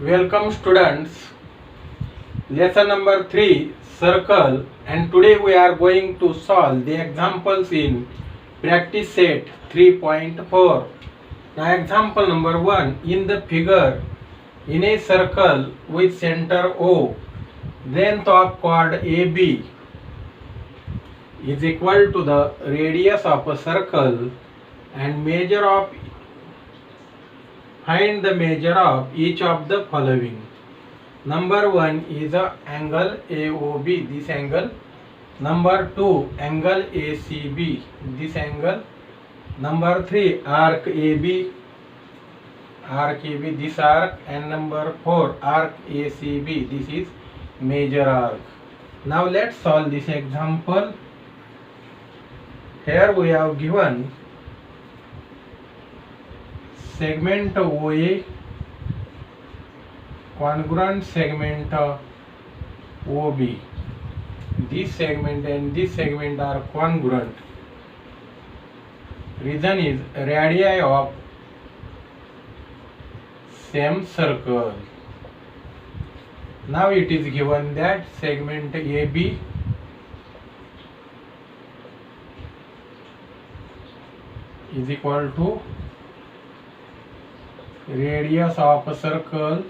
Welcome students. Lesson number 3 Circle, and today we are going to solve the examples in practice set 3.4. Now example number 1, in the figure, in a circle with center O, length of chord AB is equal to the radius of a circle and find the measure of each of the following. Number 1 is a angle AOB, this angle. Number 2, angle ACB, this angle. Number 3, arc AB, this arc. And number 4, arc ACB, this is major arc. Now let's solve this example. Here we have given segment OA, congruent segment OB. This segment and this segment are congruent. Reason is radii of same circle. Now it is given that segment AB is equal to radius of a circle.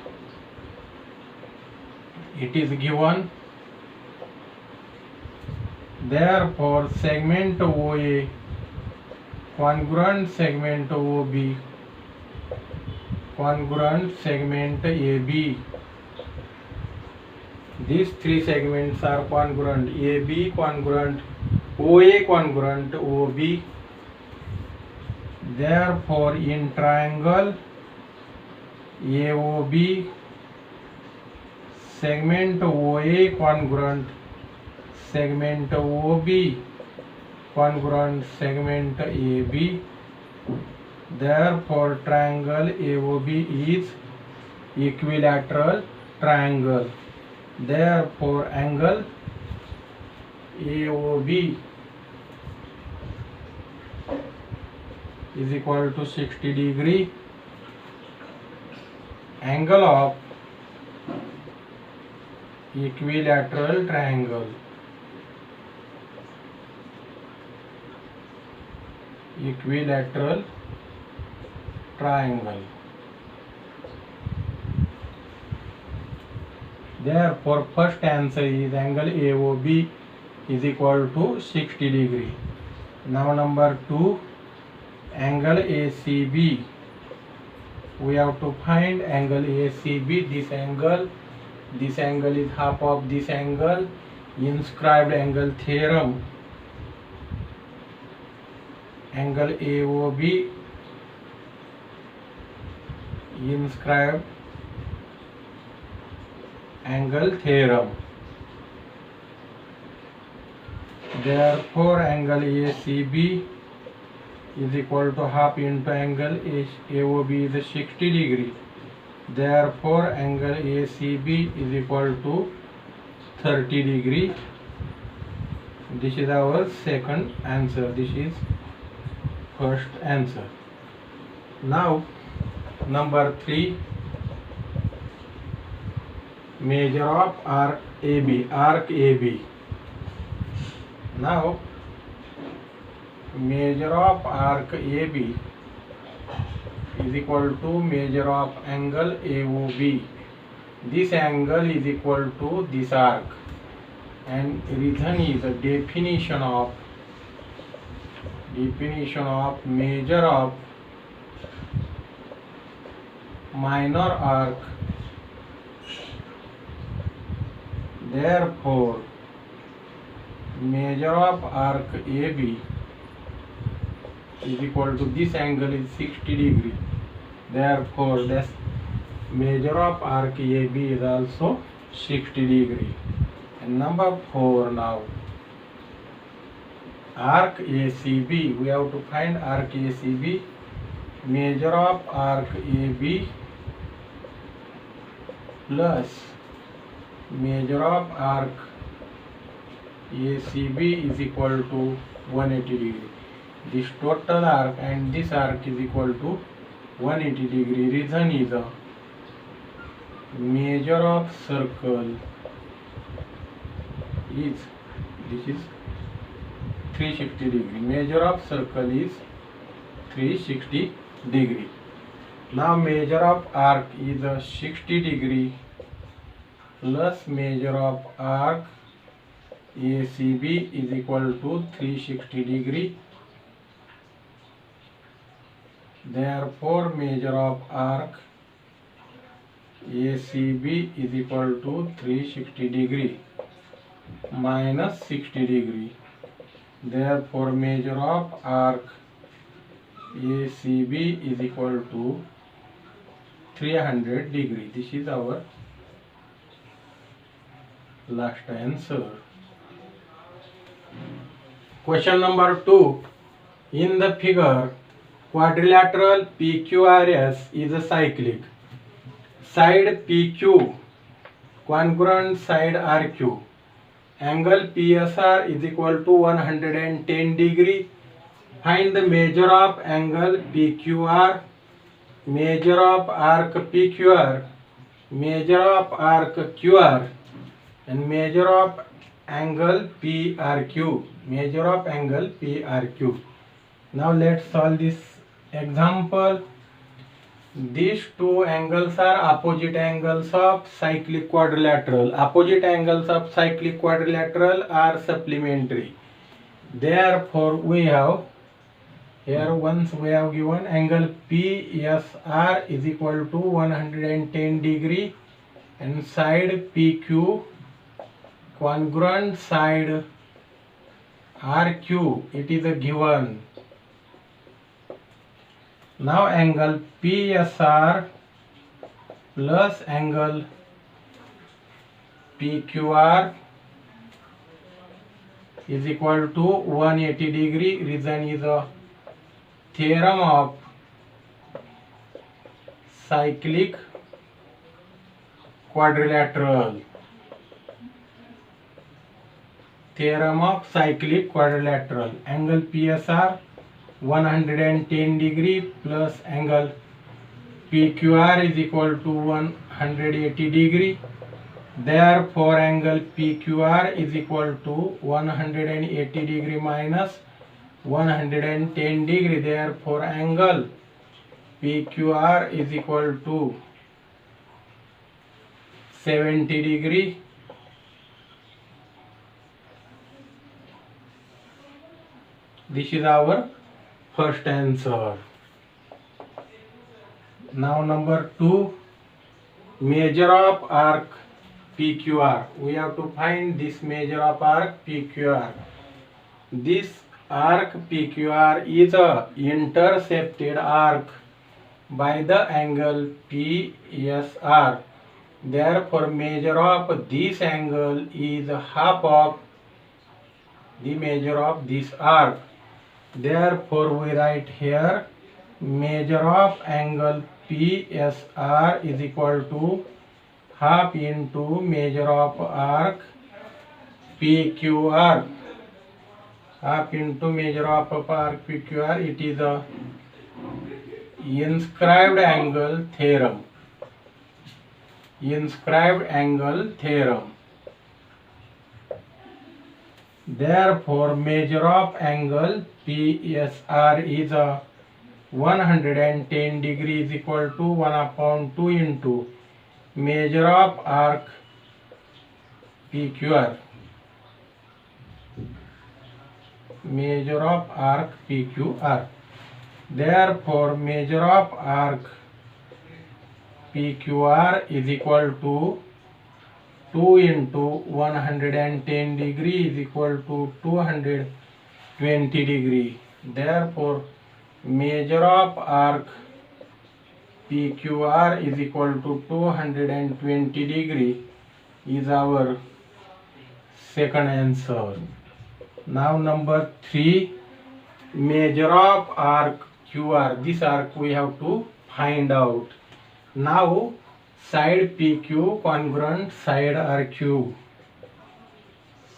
It is given, therefore segment OA congruent segment OB congruent segment AB. These three segments are congruent: AB congruent, OA congruent, OB. Therefore in triangle AOB, segment OA congruent segment OB congruent segment AB. Therefore triangle AOB is equilateral triangle. Therefore angle AOB is equal to 60 degree. Angle of equilateral triangle. Equilateral triangle. Therefore first answer is angle AOB is equal to 60 degree. Now number 2, angle ACB. We have to find angle ACB. This angle is half of this angle. Inscribed angle theorem. Angle AOB, inscribed angle theorem. Therefore angle ACB is equal to half into angle AOB is 60 degree. Therefore angle ACB is equal to 30 degree. This is our second answer. This is first answer. Now number 3, measure of arc AB. Now measure of arc AB is equal to measure of angle AOB. This angle is equal to this arc, and reason is a definition of measure of minor arc. Therefore measure of arc AB is equal to this angle is 60 degree. Therefore this measure of arc AB is also 60 degree. And number 4, now arc ACB. We have to find arc ACB. Measure of arc AB plus measure of arc ACB is equal to 180 degree. This total arc and this arc is equal to 180 degree. Reason is measure of circle is, this is 360 degree. Measure of circle is 360 degree. Now measure of arc is a 60 degree plus measure of arc ACB is equal to 360 degree. Therefore measure of arc ACB is equal to 360 degree minus 60 degree. Therefore measure of arc ACB is equal to 300 degree. This is our last answer. Question number 2. In the figure, quadrilateral PQRS is a cyclic. Side PQ congruent side RQ. Angle PSR is equal to 110 degree. Find the measure of angle PQR, measure of arc PQR, measure of arc QR, and measure of angle PRQ. Measure of angle PRQ. Now let's solve this example. These two angles are opposite angles of cyclic quadrilateral. Opposite angles of cyclic quadrilateral are supplementary. Therefore we have here, once we have given angle PSR is equal to 110 degree and side PQ congruent side RQ, it is a given. Now angle PSR plus angle PQR is equal to 180 degree. Reason is a theorem of cyclic quadrilateral. Theorem of cyclic quadrilateral. Angle PSR 110 degree plus angle PQR is equal to 180 degree. Therefore angle PQR is equal to 180 degree minus 110 degree. Therefore angle PQR is equal to 70 degree. This is our first answer. Now number 2, measure of arc PQR. We have to find this measure of arc PQR. This arc PQR is a intercepted arc by the angle PSR. Therefore measure of this angle is half of the measure of this arc. Therefore we write here measure of angle PSR is equal to half into measure of arc PQR. Half into measure of arc PQR. It is a inscribed angle theorem. Inscribed angle theorem. Therefore measure of angle PSR is a 110 degree is equal to 1/2 into measure of arc PQR. Measure of arc PQR. Therefore measure of arc PQR is equal to 2 into 110 degree is equal to 220 degree. Therefore measure of arc PQR is equal to 220 degree is our second answer. Now number 3, measure of arc QR. This arc we have to find out. Now side PQ congruent side RQ.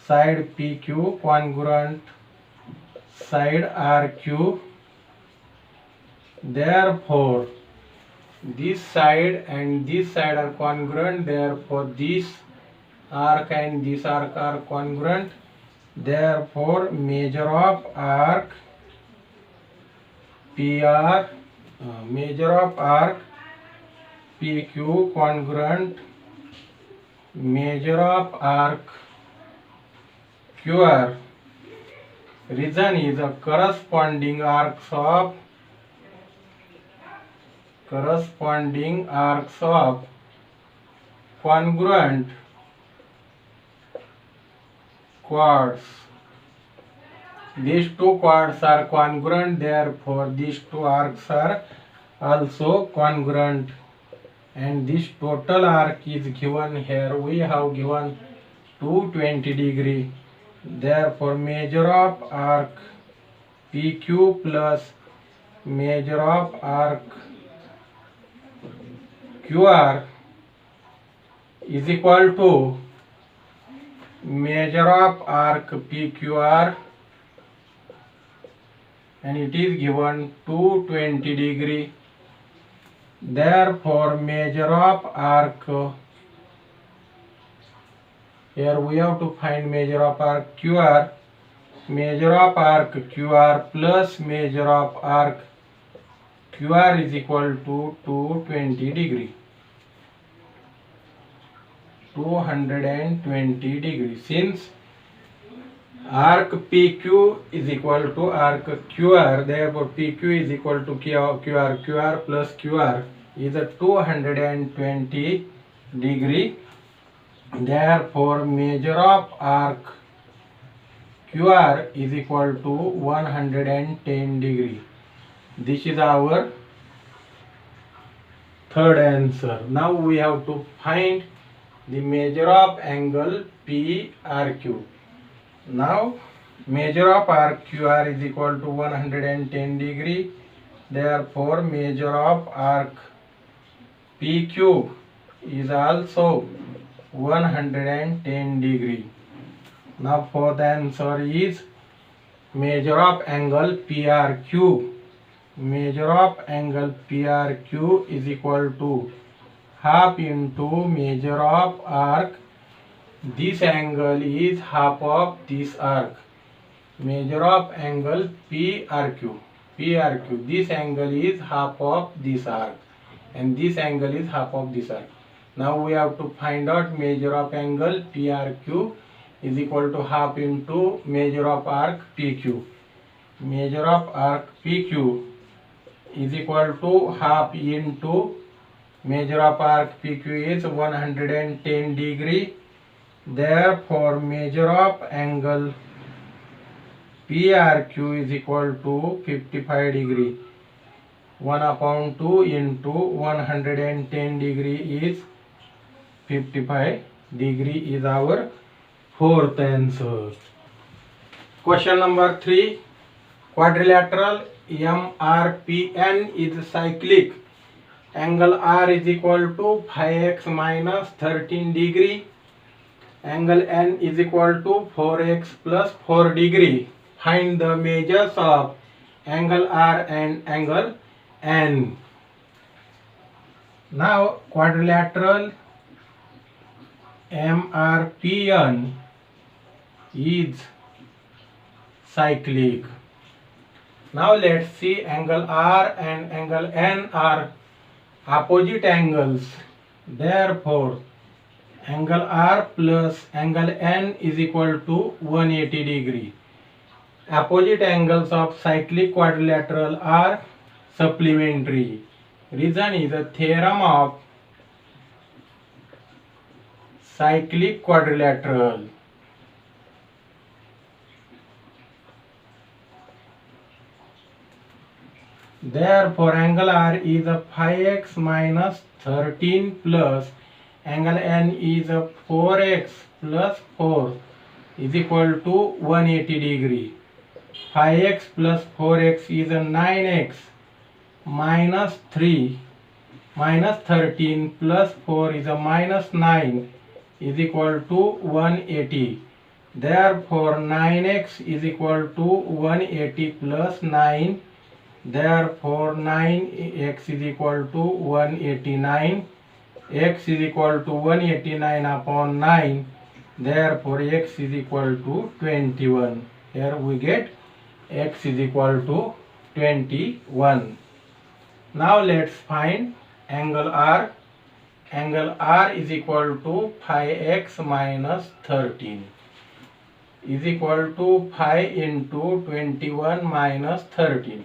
Side PQ congruent side RQ. Therefore this side and this side are congruent, therefore this arc and this arc are congruent, therefore measure of arc PR, measure of arc PQ congruent measure of arc QR. Reason is the corresponding arcs of congruent chords. These two chords are congruent, therefore these two arcs are also congruent, and this total arc is given here. We have given 220 degree, therefore measure of arc PQ plus measure of arc QR is equal to measure of arc PQR, and it is given 220 degree. Therefore measure of arc, here we have to find measure of arc QR, measure of arc QR plus measure of arc QR is equal to 220 degree. 220 degree. Since arc PQ is equal to arc QR, therefore PQ is equal to QR plus QR is a 220 degree. Therefore measure of arc QR is equal to 110 degree. This is our third answer. Now we have to find the measure of angle PRQ. Now measure of arc QR is equal to 110 degree. Therefore measure of arc PQ is also 110 degree. Now for the answer is measure of angle PRQ. Measure of angle PRQ is equal to half into measure of arc. This angle is half of this arc. Measure of angle PRQ. This angle is half of this arc, and this angle is half of this arc. Now we have to find out measure of angle PRQ is equal to half into measure of arc PQ. Measure of arc PQ is equal to half into measure of arc PQ is 110 degree. Therefore measure of angle PRQ is equal to 55 degree. 1/2 into 110 degree is 55 degree is our fourth answer. Question number 3. Quadrilateral MRPN is cyclic. Angle R is equal to 5x minus 13 degree. Angle N is equal to 4x plus 4 degree. Find the measures of angle R and angle N. Now quadrilateral MRPN is cyclic. Now let's see, angle R and angle N are opposite angles. Therefore angle R plus angle N is equal to 180 degree. Opposite angles of cyclic quadrilateral are supplementary. Reason is a theorem of cyclic quadrilateral. Therefore angle R is a 5x minus 13 plus angle N is a 4x plus 4 is equal to 180 degree. 5x plus 4x is a 9x minus 3 minus 13 plus 4 is a minus 9 is equal to 180. Therefore 9x is equal to 180 plus 9. Therefore 9x is equal to 189. X is equal to 189 upon 9. Therefore x is equal to 21. Here we get x is equal to 21. Now let's find angle R. Angle R is equal to phi x minus 13 is equal to phi into 21 minus 13.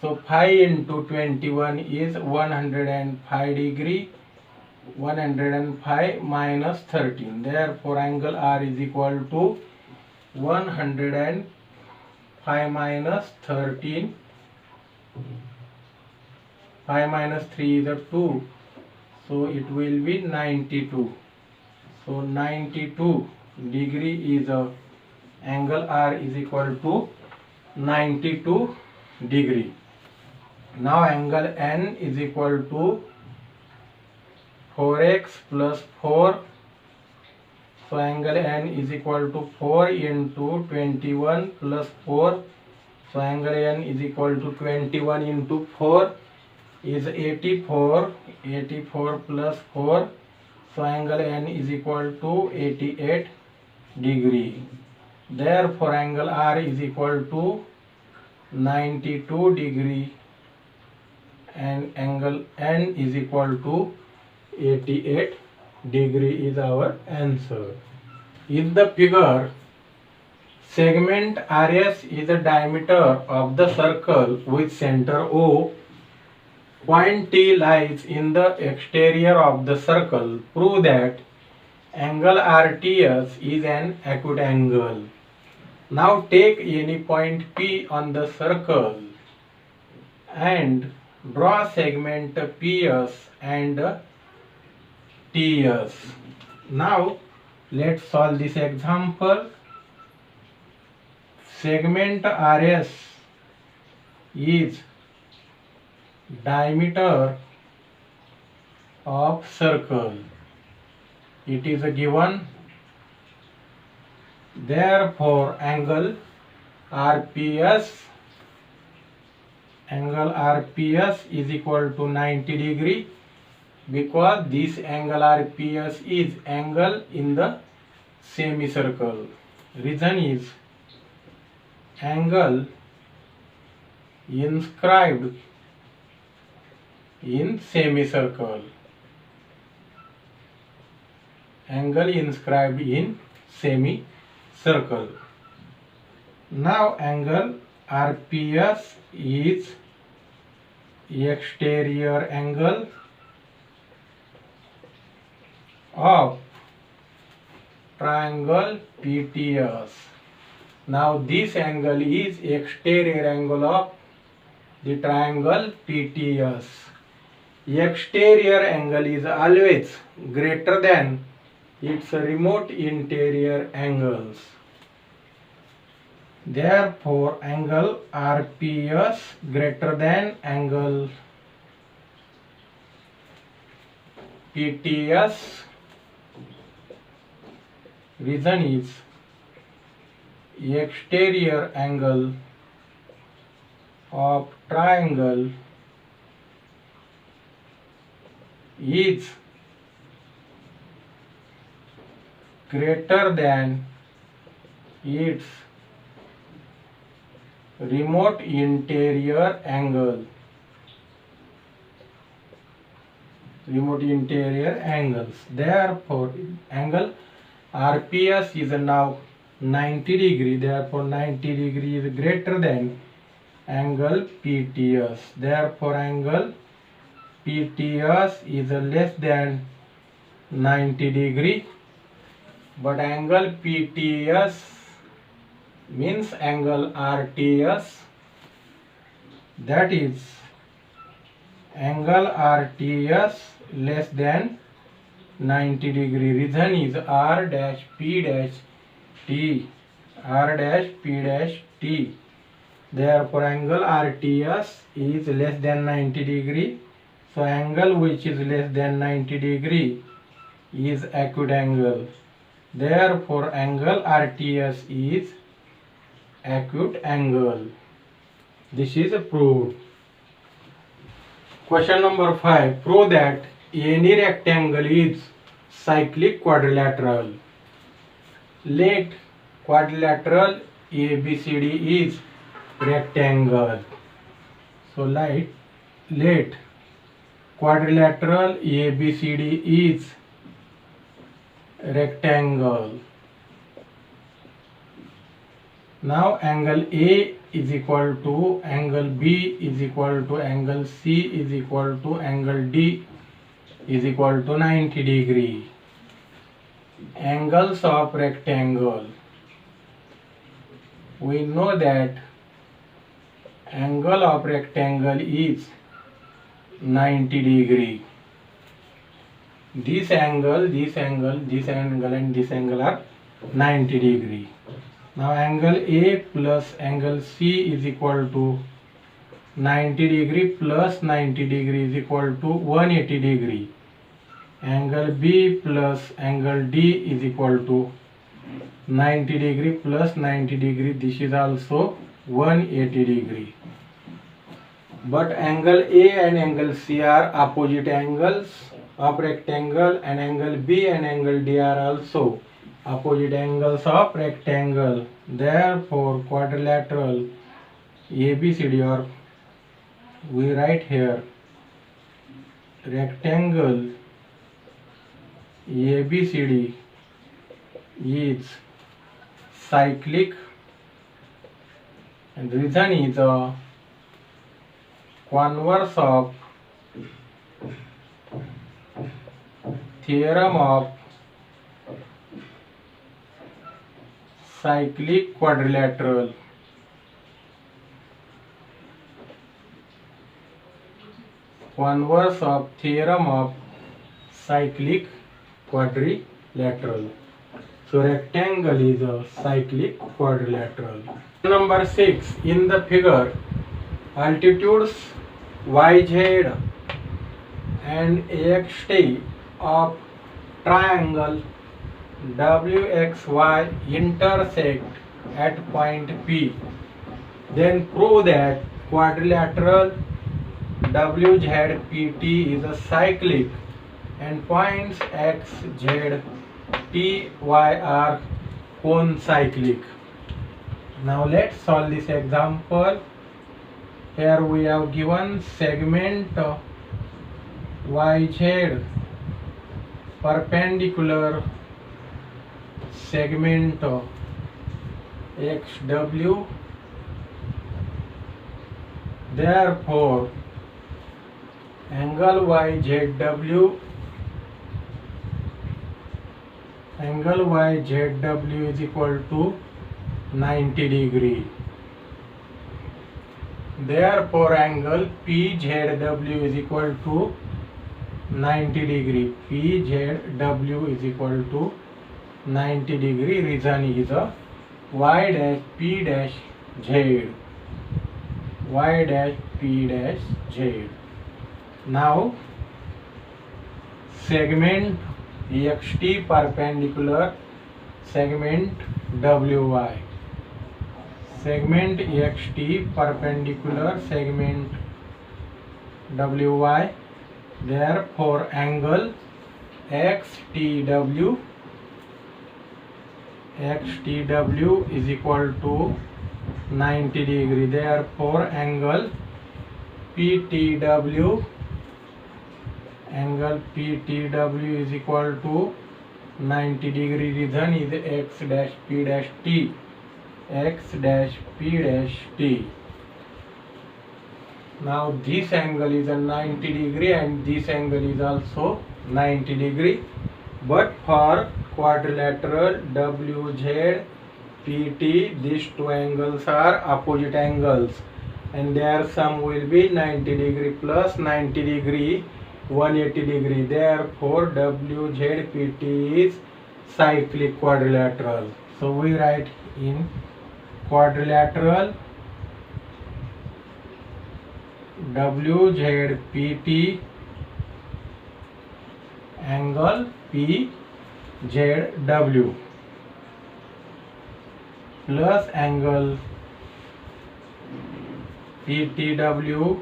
So phi into 21 is 105 degree. 105 minus 13. Therefore angle R is equal to 105 minus 13. 5 minus 3 is a 2. So it will be 92. So 92 degree is a angle R is equal to 92 degree. Now angle N is equal to 4x plus 4. So angle N is equal to 4 into 21 plus 4. So angle N is equal to 21 into 4 is 84. 84 plus 4. So angle N is equal to 88 degree. Therefore angle R is equal to 92 degree and angle N is equal to 88 degree is our answer. In the figure, segment RS is the diameter of the circle with center O. Point T lies in the exterior of the circle. Prove that angle RTS is an acute angle. Now take any point P on the circle and draw segment PS and TS. Now let's solve this example. Segment RS is diameter of circle. It is given. Therefore angle RPS is equal to 90 degree, because this angle RPS is angle in the semicircle. Reason is angle inscribed in semicircle. Angle inscribed in semicircle. Now angle RPS is exterior angle of triangle PTS. Now this angle is exterior angle of the triangle PTS. Exterior angle is always greater than its remote interior angles. Therefore angle RPS greater than angle PTS. Reason is exterior angle of triangle is greater than its remote interior angle. Remote interior angles. Therefore angle RPS is now 90 degree. Therefore 90 degree is greater than angle PTS. Therefore angle PTS is less than 90 degree. But angle PTS means angle RTS, that is angle RTS less than 90 degree. Reason is R dash P dash T. R dash P dash T. Therefore angle RTS is less than 90 degree. So angle which is less than 90 degree is acute angle. Therefore angle RTS is acute angle. This is proved. Question number 5. Prove that any rectangle is cyclic quadrilateral. Let quadrilateral ABCD is rectangle. So let quadrilateral ABCD is rectangle. Now angle A is equal to angle B is equal to angle C is equal to angle D is equal to 90 degree. Angles of rectangle. We know that angle of rectangle is 90 degree. This angle and this angle are 90 degree. Now angle A plus angle C is equal to 90 degree plus 90 degree is equal to 180 degree. Angle B plus angle D is equal to 90 degree plus 90 degree. This is also 180 degree. But angle A and angle C are opposite angles of rectangle, and angle B and angle D are also opposite angles of rectangle. Therefore quadrilateral ABCD, or we write here rectangle ABCD is cyclic, and reason is a converse of theorem of cyclic quadrilateral. Converse of theorem of cyclic quadrilateral. So rectangle is a cyclic quadrilateral. Number 6. In the figure, altitudes YZ and AXT of triangle WXY intersect at point P. Then prove that quadrilateral WZPT is a cyclic and points X, Z, T, Y are concyclic. Now let's solve this example. Here we have given segment YZ perpendicular segment XW. Therefore angle YZW is equal to 90 degree. Therefore angle PZW is equal to 90 degree. PZW is equal to 90 degree. Reason is a Y dash P dash Z. Y dash P dash Z. Now segment EXT perpendicular segment WY. Segment EXT perpendicular segment WY. Therefore angle XTW is equal to 90 degree. Therefore angle PTW is equal to 90 degree. Reason is X dash P dash T. X dash P dash T. Now this angle is a 90 degree and this angle is also 90 degree. But for quadrilateral WZ PT, these two angles are opposite angles, and their sum will be 90 degree plus 90 degree, 180 degree. Therefore WZ PT is cyclic quadrilateral. So we write in quadrilateral WZPT angle PZW plus angle PTW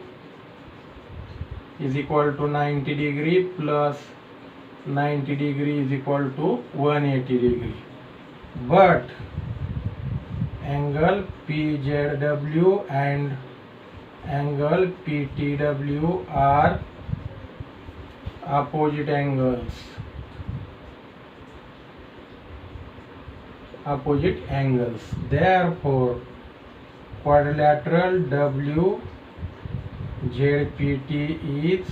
is equal to 90 degree plus 90 degree is equal to 180 degree. But angle PZW and angle PTW are opposite angles. Therefore, quadrilateral WZPT is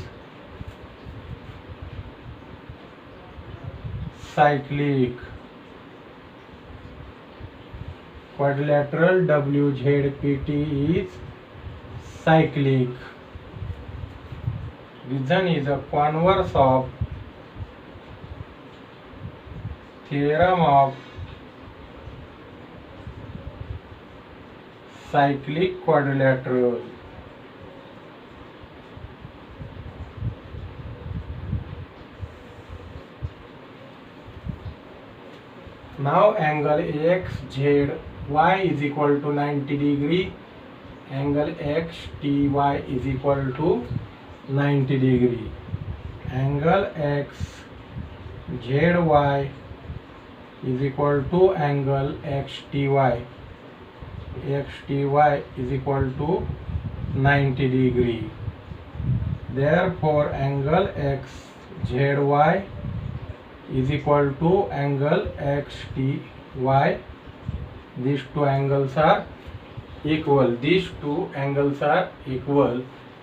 cyclic. Quadrilateral WZPT is cyclic. Reason is a converse of theorem of cyclic quadrilateral. Now angle XZY is equal to 90 degree, angle XTY is equal to 90 degree. Angle XZY is equal to angle XTY. XTY is equal to 90 degree. Therefore, angle XZY is equal to angle XTY. These two angles are equal.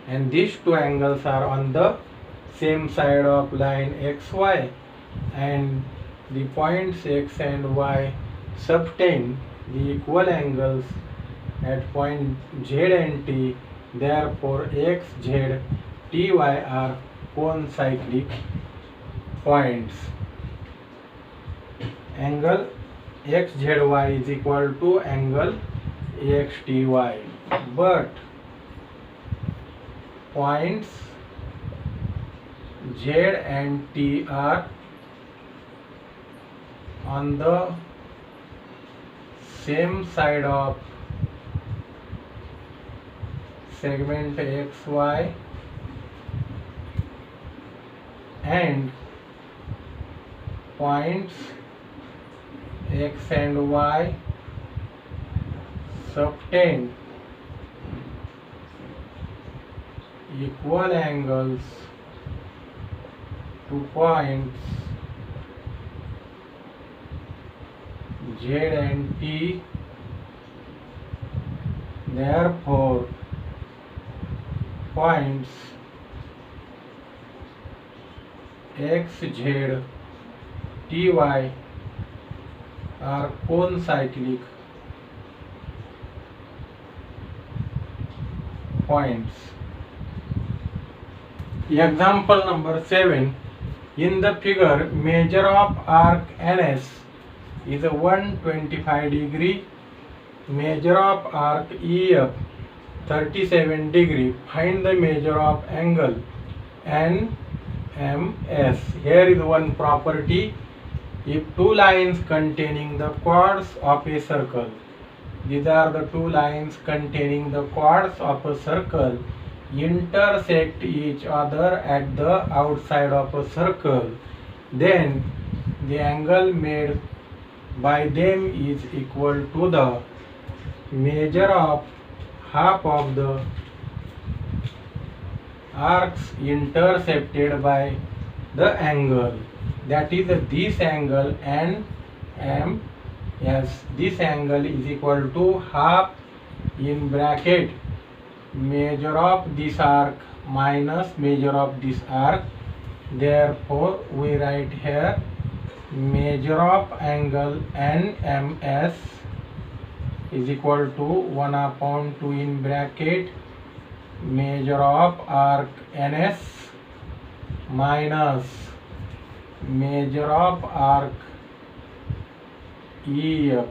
And these two angles are on the same side of line XY, and the points X and Y subtend the equal angles at point Z and T. Therefore, X, Z, T, Y are concyclic points. Angle XZY is equal to angle XTY, but points Z and T are on the same side of segment XY, and points X and Y subtend equal angles to points Z and T. Therefore, points X, Z, T, Y are concyclic points. Example number 7. In the figure, measure of arc NS is a 125 degree, measure of arc EF 37 degree. Find the measure of angle NMS. Here is one property. If two lines containing the chords of a circle, these are the two lines containing the chords of a circle, intersect each other at the outside of a circle, then the angle made by them is equal to the measure of half of the arcs intersected by the angle. That is this angle NMS. This angle is equal to half in bracket measure of this arc minus measure of this arc. Therefore, we write here measure of angle NMS is equal to 1/2 in bracket measure of arc NS minus measure of arc EF.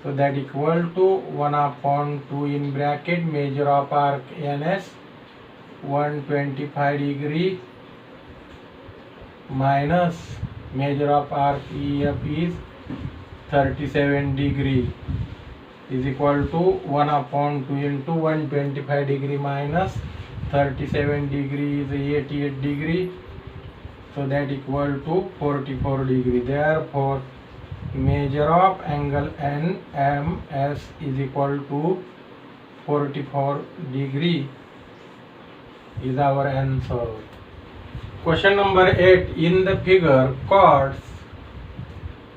So that equal to 1/2 in bracket measure of arc NS 125 degree minus measure of arc EF is 37 degree. is equal to 1 upon 2 into 125 degree minus 37 degree is 88 degree, so that equal to 44 degree. Therefore measure of angle NMS is equal to 44 degree is our answer. Question number 8. In the figure, chords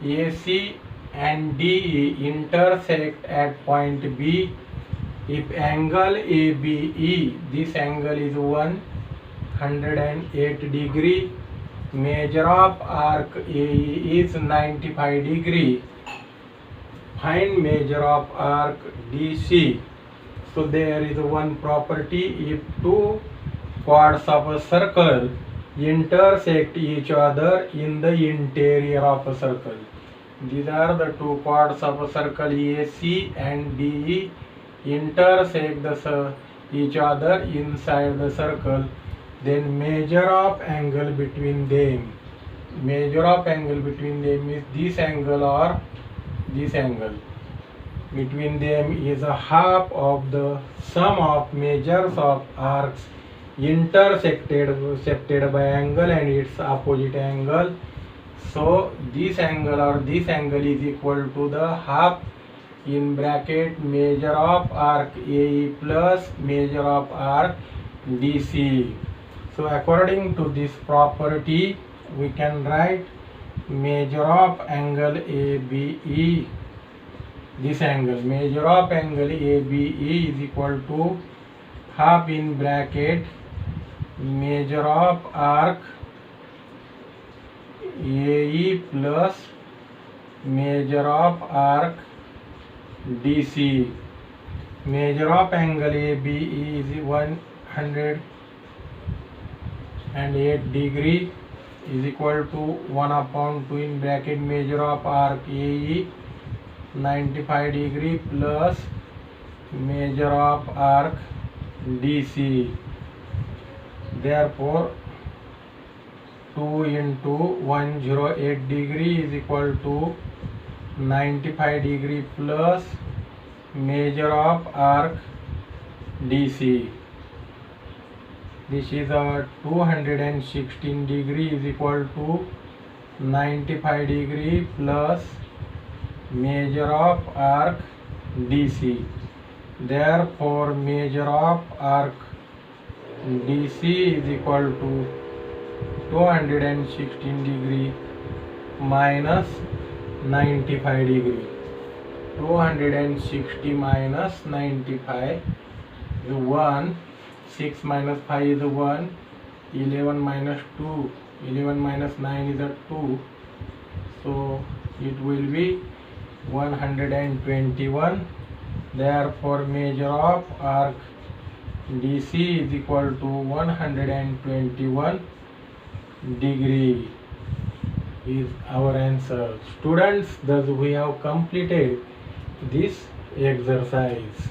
AC and DE intersect at point B. If angle ABE, this angle is 108 degree. Measure of arc AE is 95 degree. Find measure of arc DC. So there is one property: if two chords of a circle intersect each other in the interior of a circle. These are the two chords of a circle AC and DE intersect each other inside the circle. Then measure of angle between them. Measure of angle between them is this angle or this angle. Between them is a half of the sum of measures of arcs intersected by angle and its opposite angle. So this angle or this angle is equal to the half in bracket measure of arc AE plus measure of arc DC. So according to this property, we can write measure of angle ABE. This angle, measure of angle ABE is equal to half in bracket measure of arc AE plus measure of arc DC. Measure of angle ABE is 108 degree is equal to 1 upon 2 in bracket measure of arc AE 95 degree plus measure of arc DC. Therefore 2 into 108 degree is equal to 95 degree plus measure of arc DC. This is a 216 degree is equal to 95 degree plus measure of arc DC. Therefore measure of arc DC is equal to 216 degree minus 95 degree. 260 minus 95 is 1. 6 minus 5 is 1. 11 minus 2. 11 minus 9 is a 2. So it will be 121. Therefore measure of arc DC is equal to 121 degree is our answer. Students, thus we have completed this exercise.